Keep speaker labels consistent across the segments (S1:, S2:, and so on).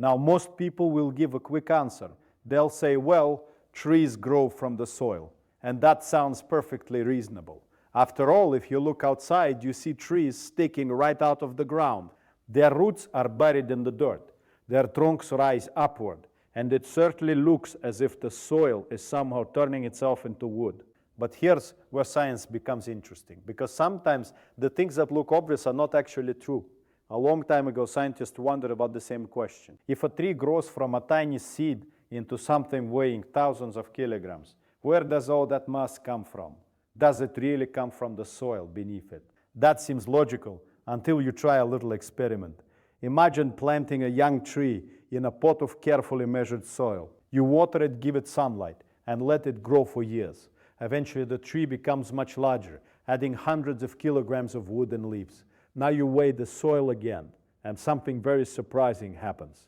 S1: Now, most people will give a quick answer. They'll say, well, trees grow from the soil. And that sounds perfectly reasonable. After all, if you look outside, you see trees sticking right out of the ground. Their roots are buried in the dirt. Their trunks rise upward. And it certainly looks as if the soil is somehow turning itself into wood. But here's where science becomes interesting, because sometimes the things that look obvious are not actually true. A long time ago, scientists wondered about the same question. If a tree grows from a tiny seed into something weighing thousands of kilograms, where does all that mass come from? Does it really come from the soil beneath it? That seems logical until you try a little experiment. Imagine planting a young tree in a pot of carefully measured soil. You water it, give it sunlight, and let it grow for years. Eventually, the tree becomes much larger, adding hundreds of kilograms of wood and leaves. Now you weigh the soil again, and something very surprising happens.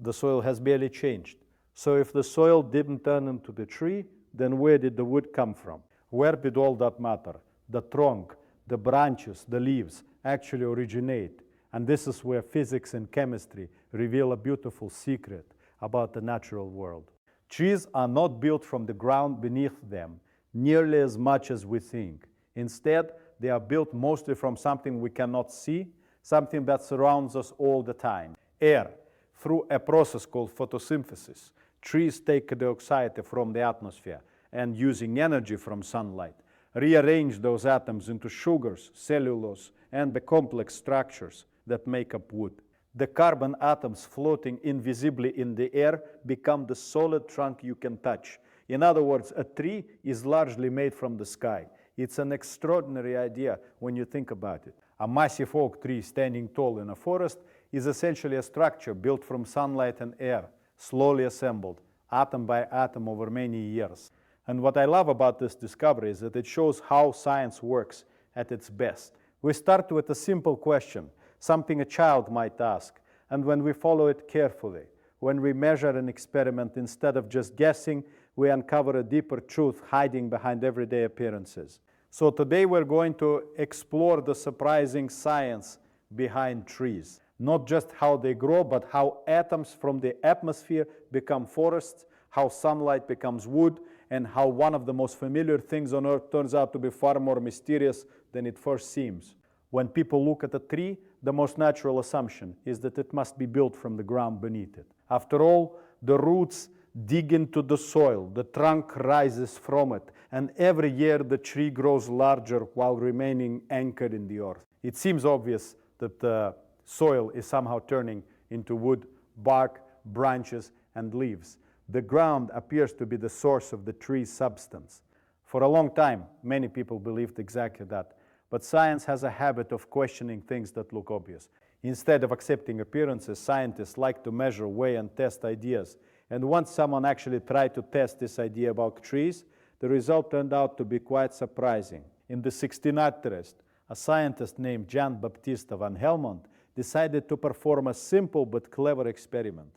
S1: The soil has barely changed. So if the soil didn't turn into the tree, then where did the wood come from? Where did all that matter? The trunk, the branches, the leaves actually originate. And this is where physics and chemistry reveal a beautiful secret about the natural world. Trees are not built from the ground beneath them nearly as much as we think. Instead, they are built mostly from something we cannot see, something that surrounds us all the time. Air. Through a process called photosynthesis, trees take dioxide from the atmosphere and, using energy from sunlight, rearrange those atoms into sugars, cellulose, and the complex structures that make up wood. The carbon atoms floating invisibly in the air become the solid trunk you can touch. In other words, a tree is largely made from the sky. It's an extraordinary idea when you think about it. A massive oak tree standing tall in a forest is essentially a structure built from sunlight and air, slowly assembled, atom by atom over many years. And what I love about this discovery is that it shows how science works at its best. We start with a simple question, something a child might ask, and when we follow it carefully, when we measure an experiment instead of just guessing, we uncover a deeper truth hiding behind everyday appearances. So today we're going to explore the surprising science behind trees. Not just how they grow, but how atoms from the atmosphere become forests, how sunlight becomes wood, and how one of the most familiar things on Earth turns out to be far more mysterious than it first seems. When people look at a tree, the most natural assumption is that it must be built from the ground beneath it. After all, the roots dig into the soil, the trunk rises from it, and every year the tree grows larger while remaining anchored in the earth. It seems obvious that the soil is somehow turning into wood, bark, branches, and leaves. The ground appears to be the source of the tree's substance. For a long time, many people believed exactly that. But science has a habit of questioning things that look obvious. Instead of accepting appearances, scientists like to measure, weigh, and test ideas. And once someone actually tried to test this idea about trees, the result turned out to be quite surprising. In the 1600s, a scientist named Jan Baptista van Helmont decided to perform a simple but clever experiment.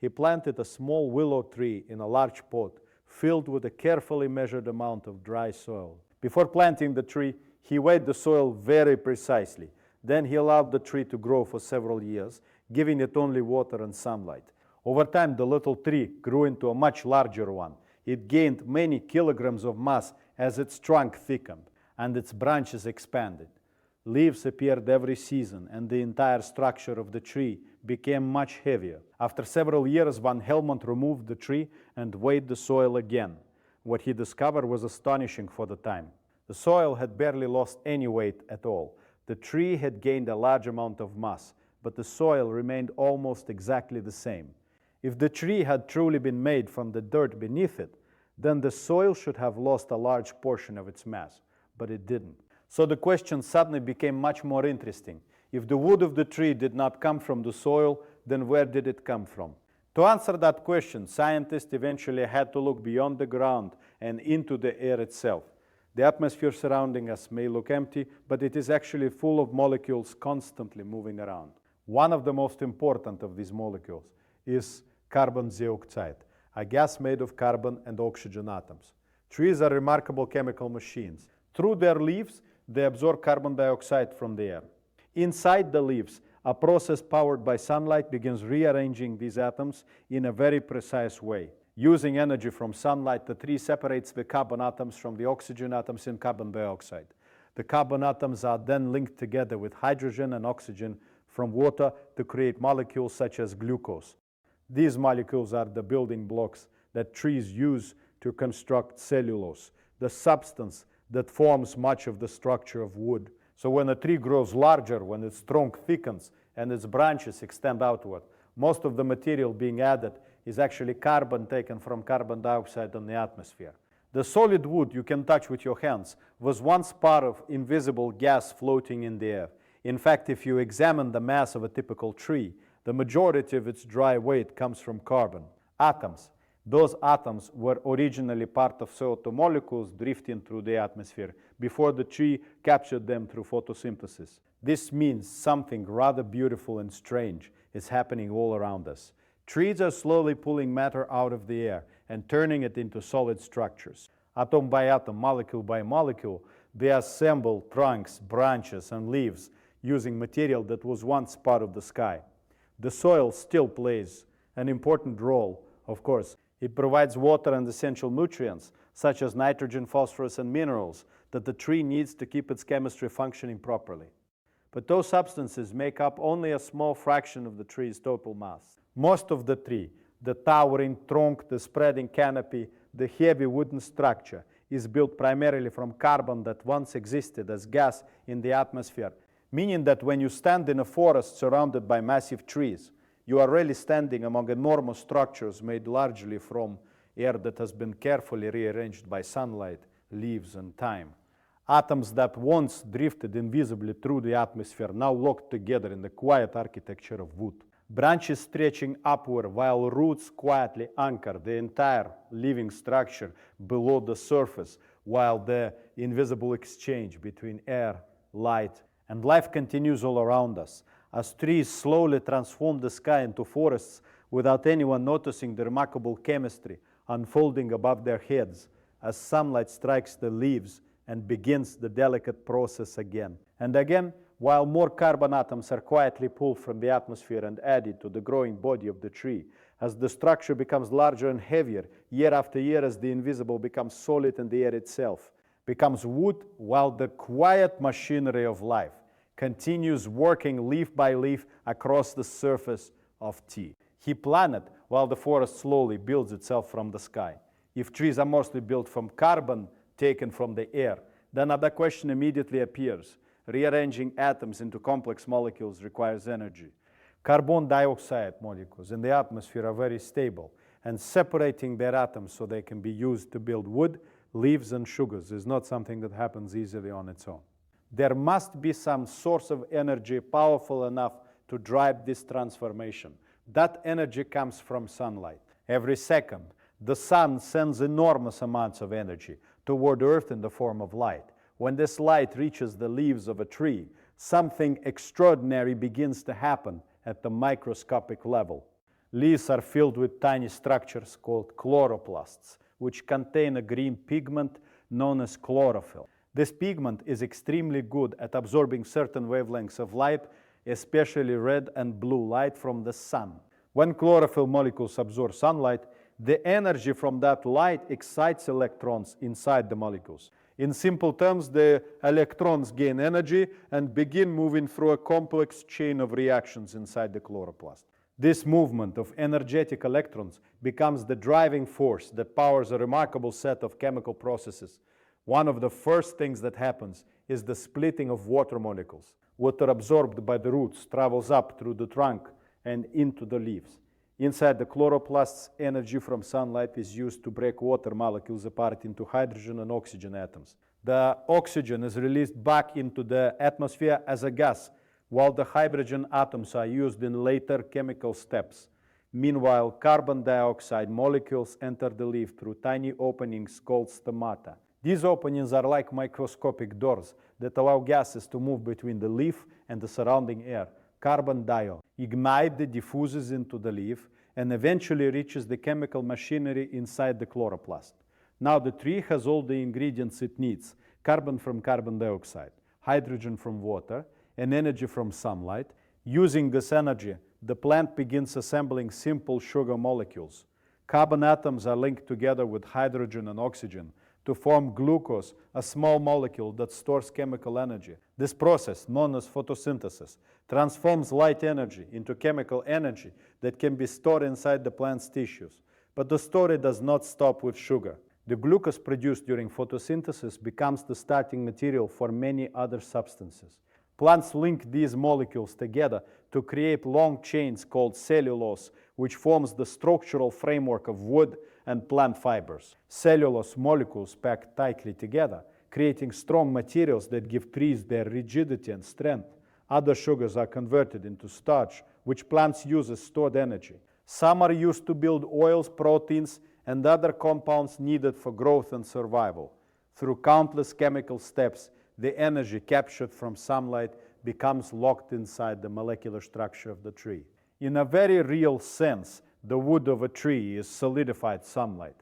S1: He planted a small willow tree in a large pot filled with a carefully measured amount of dry soil. Before planting the tree, he weighed the soil very precisely. Then he allowed the tree to grow for several years, giving it only water and sunlight. Over time, the little tree grew into a much larger one. It gained many kilograms of mass as its trunk thickened and its branches expanded. Leaves appeared every season, and the entire structure of the tree became much heavier. After several years, Van Helmont removed the tree and weighed the soil again. What he discovered was astonishing for the time. The soil had barely lost any weight at all. The tree had gained a large amount of mass, but the soil remained almost exactly the same. If the tree had truly been made from the dirt beneath it, then the soil should have lost a large portion of its mass, but it didn't. So the question suddenly became much more interesting. If the wood of the tree did not come from the soil, then where did it come from? To answer that question, scientists eventually had to look beyond the ground and into the air itself. The atmosphere surrounding us may look empty, but it is actually full of molecules constantly moving around. One of the most important of these molecules is carbon dioxide, a gas made of carbon and oxygen atoms. Trees are remarkable chemical machines. Through their leaves, they absorb carbon dioxide from the air. Inside the leaves A process powered by sunlight begins rearranging these atoms in a very precise way. Using energy from sunlight, the tree separates the carbon atoms from the oxygen atoms in carbon dioxide. The carbon atoms are then linked together with hydrogen and oxygen from water to create molecules such as glucose. These molecules are the building blocks that trees use to construct cellulose, the substance that forms much of the structure of wood. So when a tree grows larger, when its trunk thickens and its branches extend outward, most of the material being added is actually carbon taken from carbon dioxide in the atmosphere. The solid wood you can touch with your hands was once part of invisible gas floating in the air. In fact, if you examine the mass of a typical tree, the majority of its dry weight comes from carbon. Atoms. Those atoms were originally part of CO2 molecules drifting through the atmosphere before the tree captured them through photosynthesis. This means something rather beautiful and strange is happening all around us. Trees are slowly pulling matter out of the air and turning it into solid structures. Atom by atom, molecule by molecule, they assemble trunks, branches, and leaves using material that was once part of the sky. The soil still plays an important role, of course. It provides water and essential nutrients, such as nitrogen, phosphorus, and minerals, that the tree needs to keep its chemistry functioning properly. But those substances make up only a small fraction of the tree's total mass. Most of the tree, the towering trunk, the spreading canopy, the heavy wooden structure, is built primarily from carbon that once existed as gas in the atmosphere, meaning that when you stand in a forest surrounded by massive trees, you are really standing among enormous structures made largely from air that has been carefully rearranged by sunlight, leaves, and time. Atoms that once drifted invisibly through the atmosphere now locked together in the quiet architecture of wood. Branches stretching upward while roots quietly anchor the entire living structure below the surface, while the invisible exchange between air, light, and life continues all around us. As trees slowly transform the sky into forests without anyone noticing the remarkable chemistry unfolding above their heads, as sunlight strikes the leaves and begins the delicate process again. And again, while more carbon atoms are quietly pulled from the atmosphere and added to the growing body of the tree, as the structure becomes larger and heavier, year after year, as the invisible becomes solid and the air itself becomes wood, while the quiet machinery of life continues working leaf by leaf across the surface of T. He planned while the forest slowly builds itself from the sky. If trees are mostly built from carbon taken from the air, then another question immediately appears. Rearranging atoms into complex molecules requires energy. Carbon dioxide molecules in the atmosphere are very stable, and separating their atoms so they can be used to build wood, leaves, and sugars is not something that happens easily on its own. There must be some source of energy powerful enough to drive this transformation. That energy comes from sunlight. Every second, the sun sends enormous amounts of energy toward Earth in the form of light. When this light reaches the leaves of a tree, something extraordinary begins to happen at the microscopic level. Leaves are filled with tiny structures called chloroplasts, which contain a green pigment known as chlorophyll. This pigment is extremely good at absorbing certain wavelengths of light, especially red and blue light from the sun. When chlorophyll molecules absorb sunlight, the energy from that light excites electrons inside the molecules. In simple terms, the electrons gain energy and begin moving through a complex chain of reactions inside the chloroplast. This movement of energetic electrons becomes the driving force that powers a remarkable set of chemical processes. One of the first things that happens is the splitting of water molecules. Water absorbed by the roots travels up through the trunk and into the leaves. Inside the chloroplasts, energy from sunlight is used to break water molecules apart into hydrogen and oxygen atoms. The oxygen is released back into the atmosphere as a gas, while the hydrogen atoms are used in later chemical steps. Meanwhile, carbon dioxide molecules enter the leaf through tiny openings called stomata. These openings are like microscopic doors that allow gases to move between the leaf and the surrounding air. Carbon dioxide ignites, diffuses into the leaf, and eventually reaches the chemical machinery inside the chloroplast. Now the tree has all the ingredients it needs: carbon from carbon dioxide, hydrogen from water, and energy from sunlight. Using this energy, the plant begins assembling simple sugar molecules. Carbon atoms are linked together with hydrogen and oxygen to form glucose, a small molecule that stores chemical energy. This process, known as photosynthesis, transforms light energy into chemical energy that can be stored inside the plant's tissues. But the story does not stop with sugar. The glucose produced during photosynthesis becomes the starting material for many other substances. Plants link these molecules together to create long chains called cellulose, which forms the structural framework of wood and plant fibers. Cellulose molecules pack tightly together, creating strong materials that give trees their rigidity and strength. Other sugars are converted into starch, which plants use as stored energy. Some are used to build oils, proteins, and other compounds needed for growth and survival. Through countless chemical steps, the energy captured from sunlight becomes locked inside the molecular structure of the tree. In a very real sense, the wood of a tree is solidified sunlight.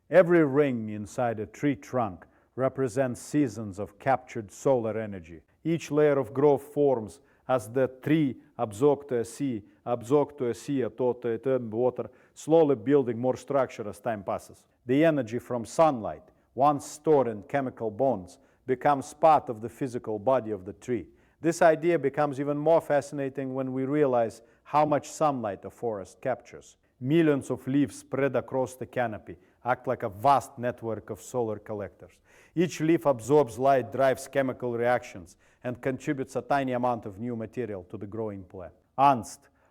S1: Every ring inside a tree trunk represents seasons of captured solar energy. Each layer of growth forms as the tree absorbs to a sea, to water, slowly building more structure as time passes. The energy from sunlight, once stored in chemical bonds, becomes part of the physical body of the tree. This idea becomes even more fascinating when we realize how much sunlight a forest captures. Millions of leaves spread across the canopy act like a vast network of solar collectors. Each leaf absorbs light, drives chemical reactions, and contributes a tiny amount of new material to the growing plant.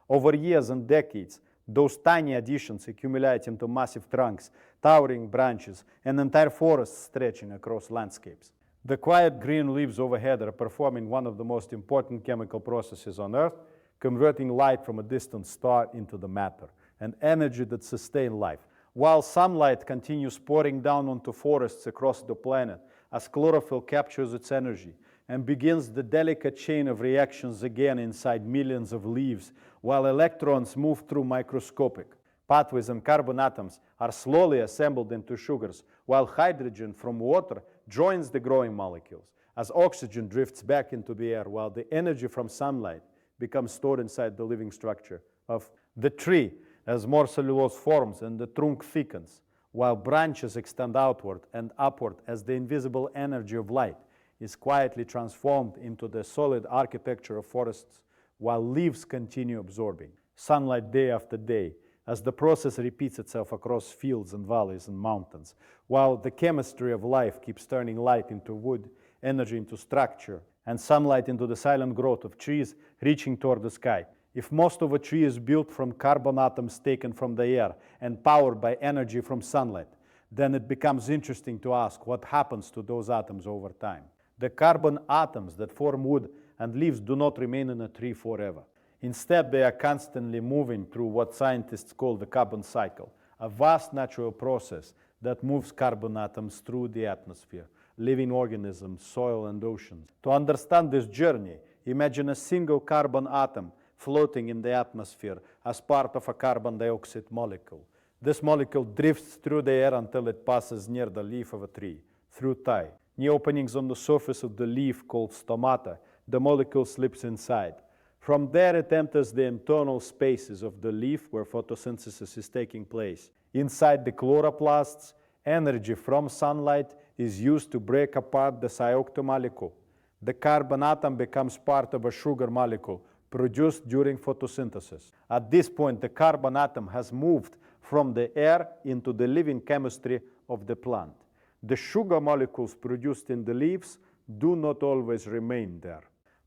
S1: Over years and decades, those tiny additions accumulate into massive trunks, towering branches, and entire forests stretching across landscapes. The quiet green leaves overhead are performing one of the most important chemical processes on Earth, converting light from a distant star into the matter, an energy that sustains life. While sunlight continues pouring down onto forests across the planet, as chlorophyll captures its energy and begins the delicate chain of reactions again inside millions of leaves, while electrons move through microscopic pathways and carbon atoms are slowly assembled into sugars, while hydrogen from water joins the growing molecules, as oxygen drifts back into the air, while the energy from sunlight becomes stored inside the living structure of the tree as more cellulose forms and the trunk thickens, while branches extend outward and upward as the invisible energy of light is quietly transformed into the solid architecture of forests, while leaves continue absorbing sunlight day after day, as the process repeats itself across fields and valleys and mountains, while the chemistry of life keeps turning light into wood, energy into structure, and sunlight into the silent growth of trees reaching toward the sky. If most of a tree is built from carbon atoms taken from the air and powered by energy from sunlight, then it becomes interesting to ask what happens to those atoms over time. The carbon atoms that form wood and leaves do not remain in a tree forever. Instead, they are constantly moving through what scientists call the carbon cycle, a vast natural process that moves carbon atoms through the atmosphere, living organisms, soil, and oceans. To understand this journey, imagine a single carbon atom floating in the atmosphere as part of a carbon dioxide molecule. This molecule drifts through the air until it passes near the leaf of a tree. Through tiny openings on the surface of the leaf called stomata, the molecule slips inside. From there, it enters the internal spaces of the leaf where photosynthesis is taking place. Inside the chloroplasts, energy from sunlight is used to break apart the cyoctomolecule. The carbon atom becomes part of a sugar molecule produced during photosynthesis. At this point, the carbon atom has moved from the air into the living chemistry of the plant. The sugar molecules produced in the leaves do not always remain there.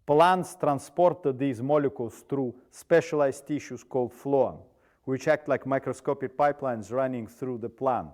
S1: Plants transport these molecules through specialized tissues called phloem, which act like microscopic pipelines running through the plant.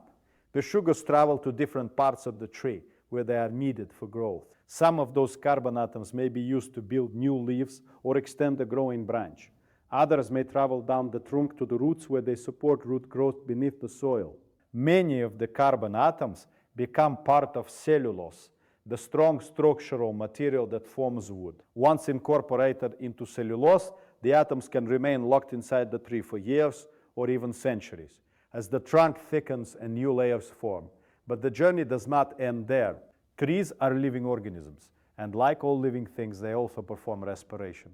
S1: The sugars travel to different parts of the tree where they are needed for growth. Some of those carbon atoms may be used to build new leaves or extend a growing branch. Others may travel down the trunk to the roots where they support root growth beneath the soil. Many of the carbon atoms become part of cellulose, the strong structural material that forms wood. Once incorporated into cellulose, the atoms can remain locked inside the tree for years or even centuries, as the trunk thickens and new layers form. But the journey does not end there. Trees are living organisms, and like all living things, they also perform respiration.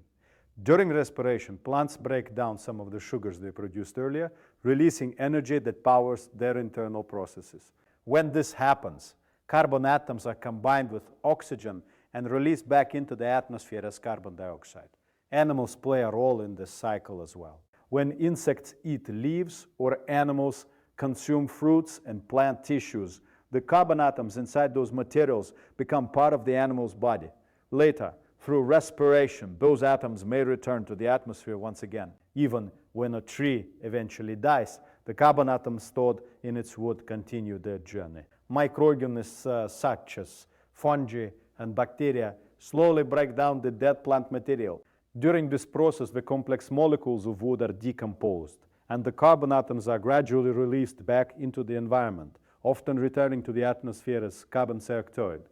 S1: During respiration, plants break down some of the sugars they produced earlier, releasing energy that powers their internal processes. When this happens, carbon atoms are combined with oxygen and released back into the atmosphere as carbon dioxide. Animals play a role in this cycle as well. When insects eat leaves or animals consume fruits and plant tissues, the carbon atoms inside those materials become part of the animal's body. Later, through respiration, those atoms may return to the atmosphere once again. Even when a tree eventually dies, the carbon atoms stored in its wood continue their journey. Microorganisms such as fungi and bacteria slowly break down the dead plant material. During this process, the complex molecules of wood are decomposed, and the carbon atoms are gradually released back into the environment, often returning to the atmosphere as carbon dioxide.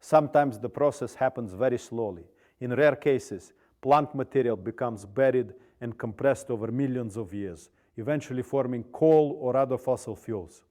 S1: Sometimes the process happens very slowly. In rare cases, plant material becomes buried and compressed over millions of years, eventually forming coal or other fossil fuels.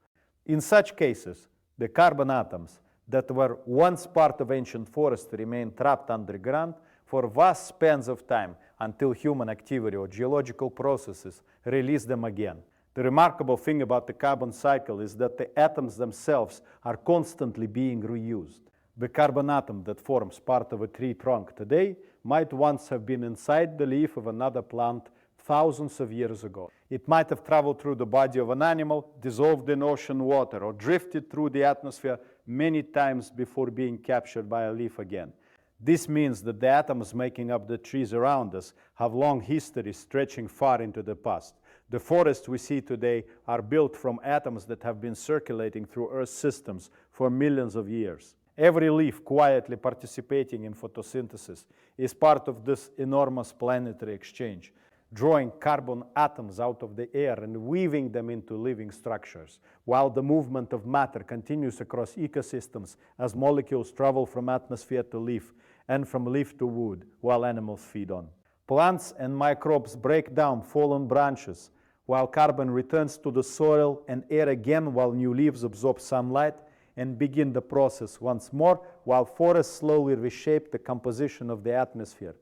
S1: In such cases, the carbon atoms that were once part of ancient forests remain trapped underground for vast spans of time until human activity or geological processes release them again. The remarkable thing about the carbon cycle is that the atoms themselves are constantly being reused. The carbon atom that forms part of a tree trunk today might once have been inside the leaf of another plant thousands of years ago. It might have traveled through the body of an animal, dissolved in ocean water, or drifted through the atmosphere many times before being captured by a leaf again. This means that the atoms making up the trees around us have long histories stretching far into the past. The forests we see today are built from atoms that have been circulating through Earth's systems for millions of years. Every leaf quietly participating in photosynthesis is part of this enormous planetary exchange, drawing carbon atoms out of the air and weaving them into living structures, while the movement of matter continues across ecosystems as molecules travel from atmosphere to leaf and from leaf to wood while animals feed on. Plants and microbes break down fallen branches, while carbon returns to the soil and air again while new leaves absorb sunlight and begin the process once more, while forests slowly reshape the composition of the atmosphere.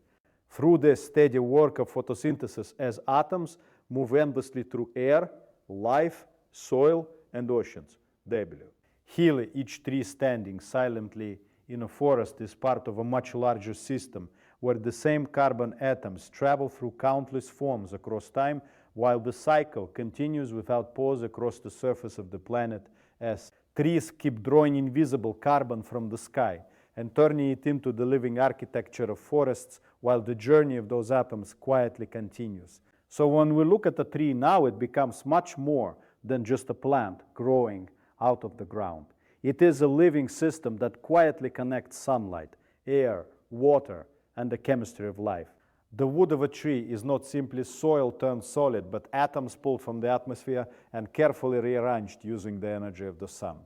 S1: Through this steady work of photosynthesis, as atoms move endlessly through air, life, soil, and oceans. W. Here, each tree standing silently in a forest is part of a much larger system, where the same carbon atoms travel through countless forms across time, while the cycle continues without pause across the surface of the planet, as trees keep drawing invisible carbon from the sky and turning it into the living architecture of forests, while the journey of those atoms quietly continues. So when we look at a tree now, it becomes much more than just a plant growing out of the ground. It is a living system that quietly connects sunlight, air, water, and the chemistry of life. The wood of a tree is not simply soil turned solid, but atoms pulled from the atmosphere and carefully rearranged using the energy of the sun.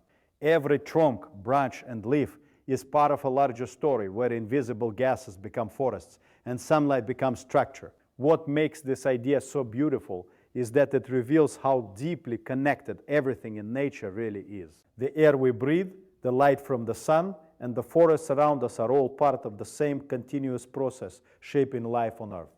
S1: Every trunk, branch, and leaf is part of a larger story where invisible gases become forests and sunlight becomes structure. What makes this idea so beautiful is that it reveals how deeply connected everything in nature really is. The air we breathe, the light from the sun, and the forests around us are all part of the same continuous process shaping life on Earth.